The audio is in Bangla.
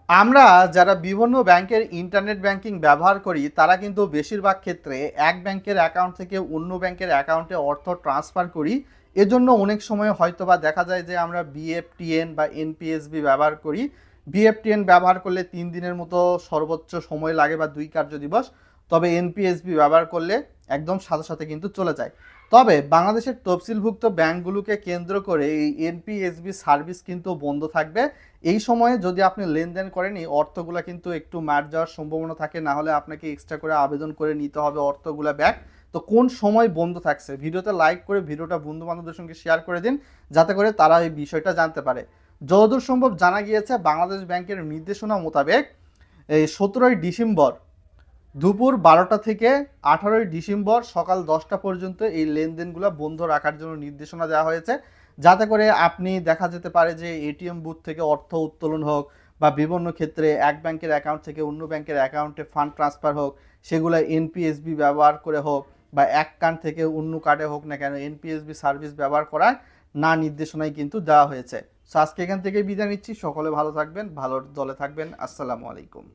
আমরা যারা বিভিন্ন ব্যাংকের ইন্টারনেট ব্যাংকিং ব্যবহার করি তারা কিন্তু বেশিরভাগ ক্ষেত্রে এক ব্যাংকের অ্যাকাউন্ট থেকে অন্য ব্যাংকের অ্যাকাউন্টে অর্থ ট্রান্সফার করি। এজন্য অনেক সময় হয়তোবা দেখা যায় যে আমরা বিএফটিএন বা এনপিএসবি ব্যবহার করি। বিএফটিএন ব্যবহার করলে 3 দিনের মতো সর্বোচ্চ সময় লাগে বা 2 কার্য দিবস। তবে এনপিএসবি ব্যবহার করলে একদম সাথে সাথে কিন্তু চলে যায়। তবে বাংলাদেশের তফসিলভুক্ত ব্যাংকগুলোকে কেন্দ্র করে এই এনপিএসবি সার্ভিস কিন্তু বন্ধ থাকবে। এই সময়ে যদি আপনি লেনদেন করেন এই অর্থগুলা কিন্তু একটু মার যাওয়ার সম্ভাবনা থাকে, না হলে আপনাকে এক্সট্রা করে আবেদন করে নিতে হবে অর্থগুলা ব্যাক। তো কোন সময় বন্ধ থাকছে, ভিডিওতে লাইক করে ভিডিওটা বন্ধু বান্ধবদের সঙ্গে শেয়ার করে দিন, যাতে করে তারা এই বিষয়টা জানতে পারে। যতদূর সম্ভব জানা গিয়েছে বাংলাদেশ ব্যাংকের নির্দেশনা মোতাবেক এই 17ই ডিসেম্বর দুপুর 12টা থেকে 18ই ডিসেম্বর সকাল 10টা পর্যন্ত এই লেনদেনগুলো বন্ধ রাখার জন্য নির্দেশনা দেওয়া হয়েছে, যাতে করে আপনি দেখা যেতে পারে যে এটিএম বুথ থেকে অর্থ উত্তোলন হোক বা বিভিন্ন ক্ষেত্রে এক ব্যাংকের অ্যাকাউন্ট থেকে অন্য ব্যাংকের অ্যাকাউন্টে ফান্ড ট্রান্সফার হোক, সেগুলো এনপিএসবি ব্যবহার করে হোক বা এক কার্ড থেকে অন্য কার্ডে হোক না কেন, এনপিএসবি সার্ভিস ব্যবহার করার না নির্দেশনাই কিন্তু দেওয়া হয়েছে। সো আজকে এখান থেকে বিদায় নিচ্ছি। সকলে ভালো থাকবেন, ভালো দলে থাকবেন। আসসালামু আলাইকুম।